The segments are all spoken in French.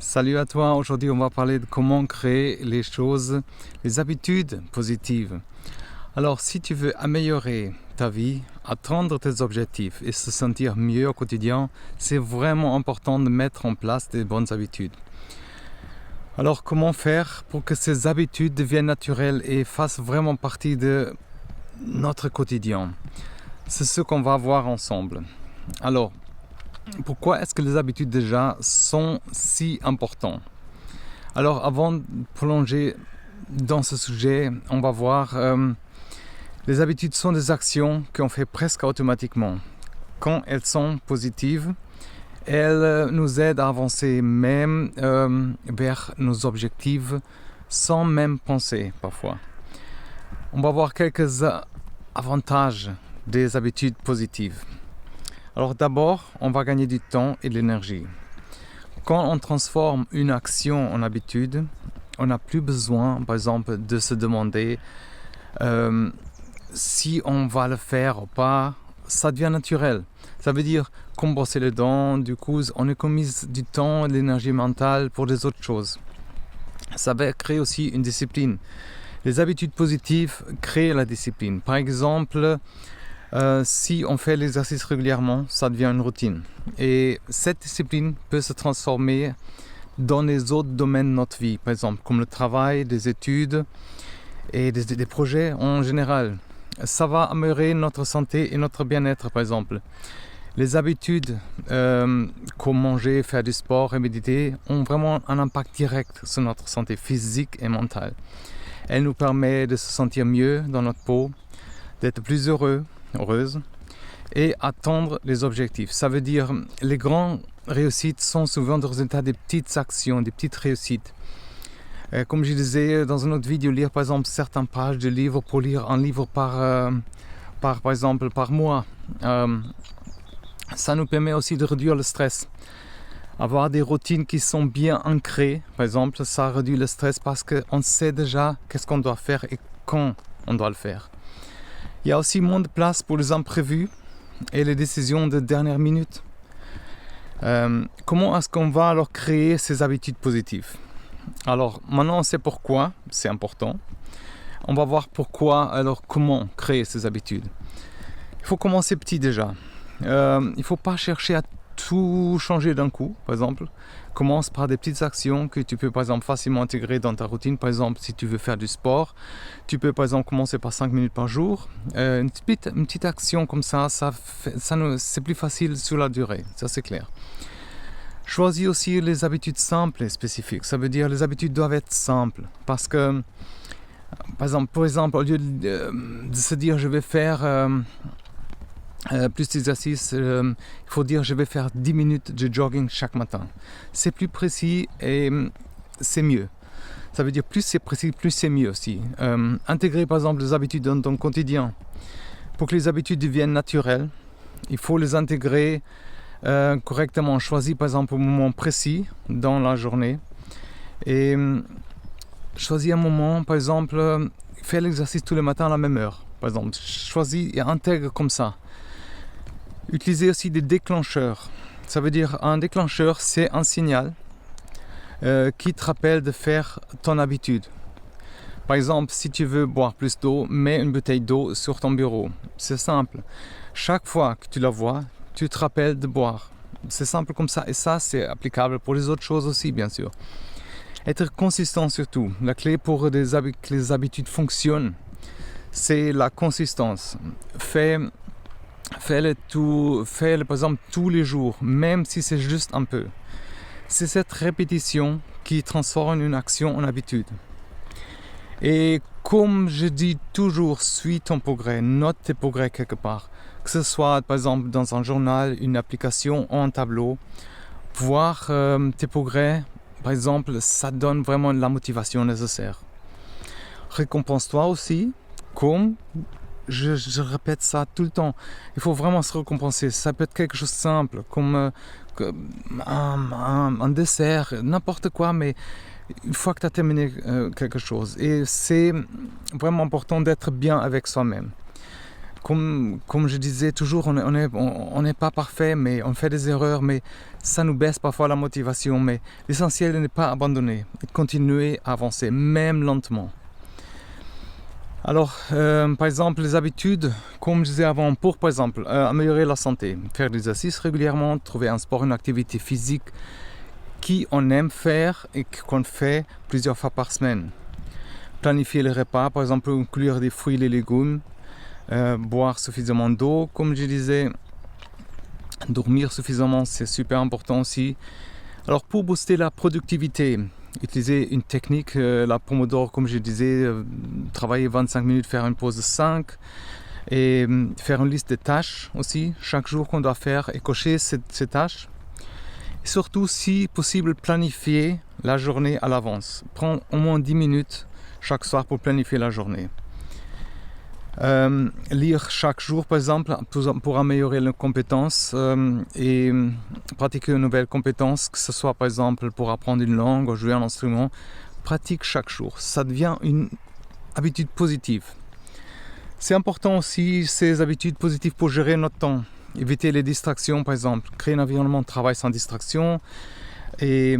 Salut à toi, aujourd'hui on va parler de comment créer les habitudes positives. Alors si tu veux améliorer ta vie, atteindre tes objectifs et se sentir mieux au quotidien, c'est vraiment important de mettre en place des bonnes habitudes. Alors comment faire pour que ces habitudes deviennent naturelles et fassent vraiment partie de notre quotidien? C'est ce qu'on va voir ensemble. Alors, pourquoi est-ce que les habitudes déjà sont si importantes? Alors avant de plonger dans ce sujet, on va voir les habitudes sont des actions qu'on fait presque automatiquement. Quand elles sont positives, elles nous aident à avancer même vers nos objectifs sans même penser parfois. On va voir quelques avantages des habitudes positives. Alors d'abord, on va gagner du temps et de l'énergie. Quand on transforme une action en habitude, on n'a plus besoin, par exemple, de se demander si on va le faire ou pas. Ça devient naturel. Ça veut dire, comme brosser les dents, du coup, on économise du temps et de l'énergie mentale pour des autres choses. Ça va créer aussi une discipline. Les habitudes positives créent la discipline. Par exemple, si on fait l'exercice régulièrement, ça devient une routine. Et cette discipline peut se transformer dans les autres domaines de notre vie, par exemple, comme le travail, des études et des projets en général. Ça va améliorer notre santé et notre bien-être, par exemple. Les habitudes, comme manger, faire du sport et méditer, ont vraiment un impact direct sur notre santé physique et mentale. Elles nous permettent de se sentir mieux dans notre peau, d'être plus heureuse et atteindre les objectifs. Ça veut dire les grandes réussites sont souvent le résultat des petites actions, des petites réussites. Comme je disais dans une autre vidéo, lire par exemple certaines pages de livres pour lire un livre par exemple par mois. Ça nous permet aussi de réduire le stress. Avoir des routines qui sont bien ancrées, par exemple, ça réduit le stress parce qu'on sait déjà qu'est-ce qu'on doit faire et quand on doit le faire. Il y a aussi moins de place pour les imprévus et les décisions de dernière minute. Comment est-ce qu'on va alors créer ces habitudes positives? Alors maintenant on sait pourquoi c'est important. On va voir pourquoi, alors comment créer ces habitudes. Il faut commencer petit déjà. Il ne faut pas chercher à tout changer d'un coup, par exemple. Commence par des petites actions que tu peux par exemple facilement intégrer dans ta routine. Par exemple, si tu veux faire du sport, tu peux par exemple commencer par 5 minutes par jour. Une petite action comme ça c'est plus facile sur la durée, ça c'est clair. Choisis aussi les habitudes simples et spécifiques. Ça veut dire les habitudes doivent être simples. Parce que, par exemple, au lieu de se dire je vais faire plus d'exercices, il faut dire je vais faire 10 minutes de jogging chaque matin. C'est plus précis et c'est mieux. Ça veut dire plus c'est précis, plus c'est mieux aussi. Intégrer par exemple les habitudes dans ton quotidien. Pour que les habitudes deviennent naturelles, il faut les intégrer correctement. Choisis par exemple un moment précis dans la journée. Et choisis un moment, par exemple, fais l'exercice tous les matins à la même heure. Par exemple, choisis et intègre comme ça. Utilisez aussi des déclencheurs. Ça veut dire un déclencheur, c'est un signal qui te rappelle de faire ton habitude. Par exemple, si tu veux boire plus d'eau, mets une bouteille d'eau sur ton bureau. C'est simple. Chaque fois que tu la vois, tu te rappelles de boire. C'est simple comme ça. Et ça, c'est applicable pour les autres choses aussi, bien sûr. Être consistant surtout. La clé pour que les habitudes fonctionnent, c'est la consistance. Fais-le par exemple tous les jours, même si c'est juste un peu. C'est cette répétition qui transforme une action en habitude. Et comme je dis toujours, suis ton progrès, note tes progrès quelque part. Que ce soit par exemple dans un journal, une application ou un tableau. Voir tes progrès, par exemple, ça donne vraiment la motivation nécessaire. Récompense-toi aussi, comme je répète ça tout le temps. Il faut vraiment se récompenser. Ça peut être quelque chose de simple, comme un dessert, n'importe quoi, mais une fois que tu as terminé quelque chose. Et c'est vraiment important d'être bien avec soi-même. comme je disais toujours, on n'est pas parfait, mais on fait des erreurs, mais ça nous baisse parfois la motivation. Mais l'essentiel n'est pas abandonner, et continuer à avancer, même lentement. Alors, par exemple, les habitudes, comme je disais avant, pour par exemple améliorer la santé, faire de l'exercice régulièrement, trouver un sport, une activité physique qu'on aime faire et qu'on fait plusieurs fois par semaine. Planifier les repas, par exemple, inclure des fruits et des légumes, boire suffisamment d'eau, comme je disais, dormir suffisamment, c'est super important aussi. Alors, pour booster la productivité, utiliser une technique, la Pomodoro, comme je disais, travailler 25 minutes, faire une pause de 5 et faire une liste de tâches aussi, chaque jour qu'on doit faire et cocher ces tâches. Et surtout, si possible, planifier la journée à l'avance. Prends au moins 10 minutes chaque soir pour planifier la journée. Lire chaque jour, par exemple, pour améliorer les compétences et pratiquer une nouvelle compétence, que ce soit par exemple pour apprendre une langue ou jouer un instrument. Pratique chaque jour, ça devient une habitude positive. C'est important aussi ces habitudes positives pour gérer notre temps, éviter les distractions par exemple, créer un environnement de travail sans distraction et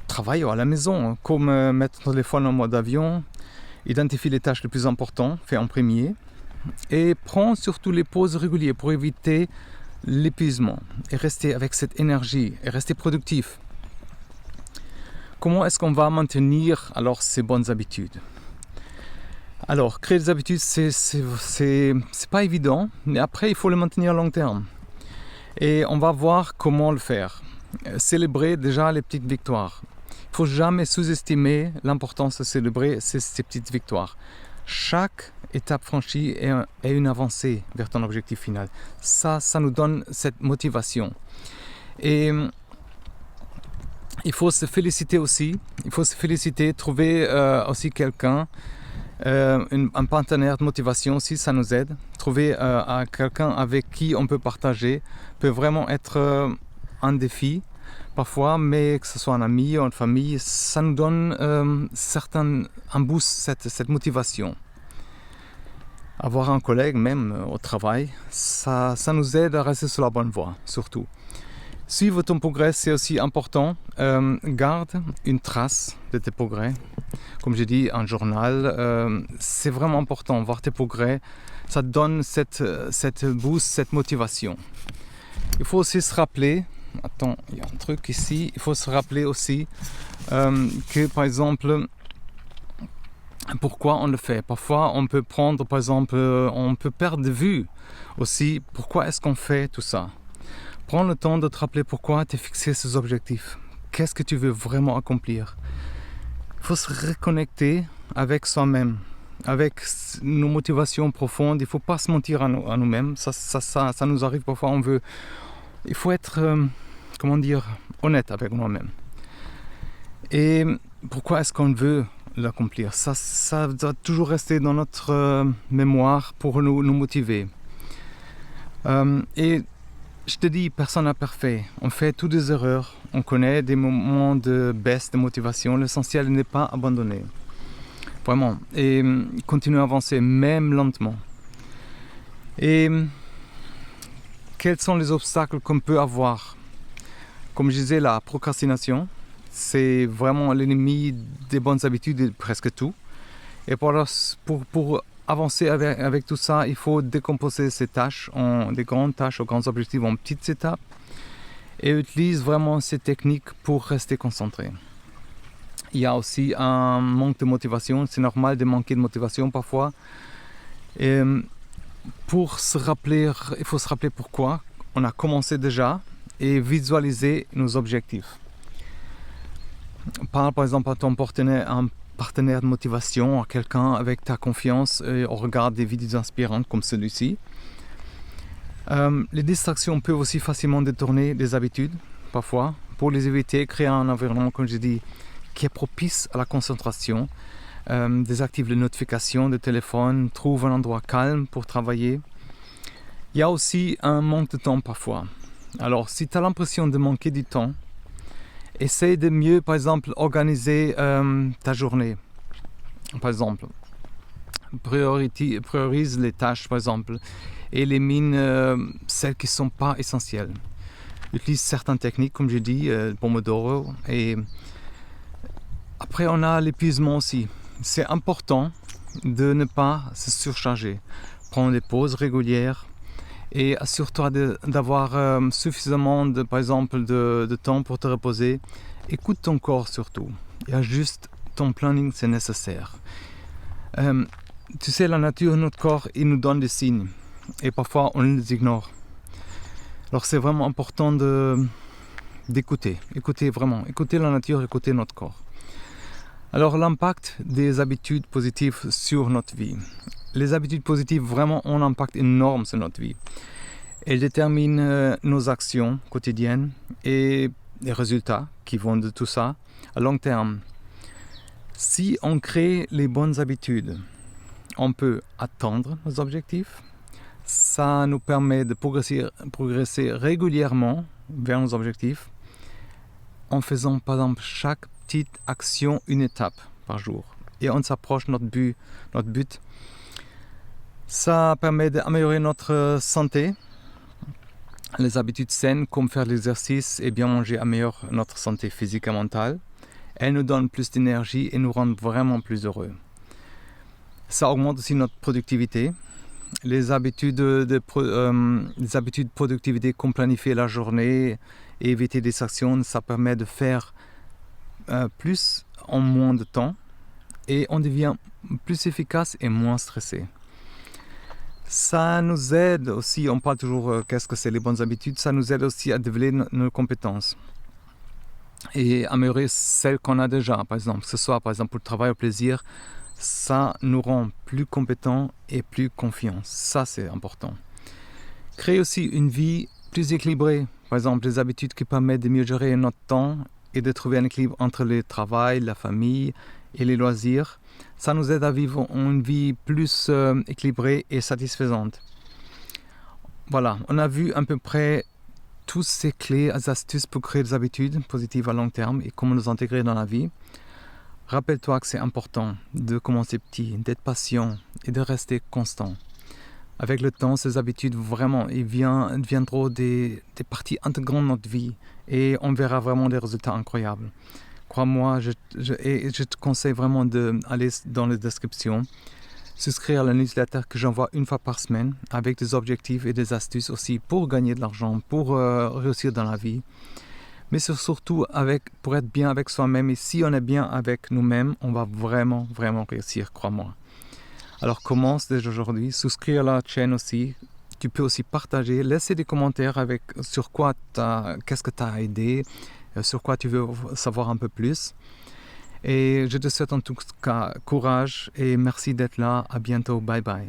travailler à la maison, comme mettre le téléphone en mode avion, identifier les tâches les plus importantes, faire en premier. Et prends surtout les pauses régulières pour éviter l'épuisement et rester avec cette énergie et rester productif. Comment est-ce qu'on va maintenir alors ces bonnes habitudes? Alors, créer des habitudes, c'est pas évident, mais après, il faut les maintenir à long terme. Et on va voir comment le faire. Célébrer déjà les petites victoires. Il ne faut jamais sous-estimer l'importance de célébrer ces petites victoires. Chaque étape franchie est une avancée vers ton objectif final. Ça nous donne cette motivation. Et il faut se féliciter aussi. Il faut se féliciter, trouver aussi quelqu'un, un partenaire de motivation aussi, ça nous aide. Trouver quelqu'un avec qui on peut partager peut vraiment être un défi parfois, mais que ce soit un ami ou une famille, ça nous donne un boost, cette motivation. Avoir un collègue même au travail, ça nous aide à rester sur la bonne voie, surtout. Suivre ton progrès, c'est aussi important. Garde une trace de tes progrès. Comme j'ai dit, un journal, c'est vraiment important. Voir tes progrès, ça te donne cette boost, cette motivation. Il faut aussi se rappeler, attends, il y a un truc ici, il faut se rappeler aussi que par exemple, pourquoi on le fait. Parfois, on peut prendre, par exemple, on peut perdre de vue aussi pourquoi est-ce qu'on fait tout ça. Prends le temps de te rappeler pourquoi tu as fixé ces objectifs. Qu'est-ce que tu veux vraiment accomplir? Il faut se reconnecter avec soi-même, avec nos motivations profondes. Il ne faut pas se mentir à nous-mêmes. Ça nous arrive parfois. Il faut être, honnête avec nous-mêmes. Et pourquoi est-ce qu'on veut l'accomplir? Ça doit toujours rester dans notre mémoire pour nous motiver. Et je te dis, personne n'est parfait. On fait toutes des erreurs. On connaît des moments de baisse de motivation. L'essentiel n'est pas abandonner. Vraiment. Et continuer à avancer, même lentement. Et quels sont les obstacles qu'on peut avoir? Comme je disais, la procrastination, c'est vraiment l'ennemi des bonnes habitudes de presque tout. Et pour avancer avec tout ça, il faut décomposer ces tâches en des grandes tâches, aux grands objectifs, en petites étapes. Et utilise vraiment ces techniques pour rester concentré. Il y a aussi un manque de motivation. C'est normal de manquer de motivation parfois. Et pour se rappeler, il faut se rappeler pourquoi on a commencé déjà et visualiser nos objectifs. Parle par exemple à ton partenaire de motivation, à quelqu'un avec ta confiance et on regarde des vidéos inspirantes comme celui-ci. Les distractions peuvent aussi facilement détourner des habitudes, parfois. Pour les éviter, créer un environnement, comme je dis, qui est propice à la concentration. Désactive les notifications de téléphone, trouve un endroit calme pour travailler. Il y a aussi un manque de temps parfois. Alors, si tu as l'impression de manquer du temps, essaye de mieux, par exemple, organiser ta journée. Par exemple, priorise les tâches, par exemple, et élimine celles qui ne sont pas essentielles. Utilise certaines techniques, comme j'ai dit, Pomodoro. Et après, on a l'épuisement aussi. C'est important de ne pas se surcharger. Prendre des pauses régulières et assure-toi d'avoir suffisamment, par exemple, de temps pour te reposer. Écoute ton corps surtout et ajuste ton planning, c'est nécessaire. Tu sais, la nature, notre corps, il nous donne des signes et parfois on les ignore. Alors c'est vraiment important d'écouter la nature, écouter notre corps. Alors l'impact des habitudes positives sur notre vie. Les habitudes positives vraiment ont un impact énorme sur notre vie. Elles déterminent nos actions quotidiennes et les résultats qui vont de tout ça à long terme. Si on crée les bonnes habitudes, on peut atteindre nos objectifs. Ça nous permet de progresser régulièrement vers nos objectifs en faisant par exemple chaque petite action une étape par jour. Et on s'approche de notre but. Ça permet d'améliorer notre santé. Les habitudes saines comme faire de l'exercice et bien manger améliorent notre santé physique et mentale. Elles nous donnent plus d'énergie et nous rendent vraiment plus heureux. Ça augmente aussi notre productivité. Les habitudes de productivité comme planifier la journée et éviter des distractions, ça permet de faire plus en moins de temps et on devient plus efficace et moins stressé. Ça nous aide aussi, on parle toujours qu'est-ce que c'est les bonnes habitudes, ça nous aide aussi à développer nos compétences et améliorer celles qu'on a déjà, par exemple, que ce soit par exemple pour le travail ou le plaisir. Ça nous rend plus compétents et plus confiants. Ça, c'est important. Créer aussi une vie plus équilibrée. Par exemple, des habitudes qui permettent de mieux gérer notre temps et de trouver un équilibre entre le travail, la famille et les loisirs. Ça nous aide à vivre une vie plus équilibrée et satisfaisante. Voilà, on a vu à peu près toutes ces clés, astuces pour créer des habitudes positives à long terme et comment les intégrer dans la vie. Rappelle-toi que c'est important de commencer petit, d'être patient et de rester constant. Avec le temps, ces habitudes, vraiment, deviendront des parties intégrantes de notre vie et on verra vraiment des résultats incroyables. Crois-moi, je te conseille vraiment d'aller dans les descriptions, souscrire à la newsletter que j'envoie une fois par semaine avec des objectifs et des astuces aussi pour gagner de l'argent, pour réussir dans la vie. Mais surtout pour être bien avec soi-même. Et si on est bien avec nous-mêmes, on va vraiment, vraiment réussir, crois-moi. Alors commence déjà aujourd'hui, souscris à la chaîne aussi. Tu peux aussi partager, laisser des commentaires sur quoi qu'est-ce que tu as aidé, sur quoi tu veux savoir un peu plus. Et je te souhaite en tout cas courage et merci d'être là. À bientôt. Bye bye.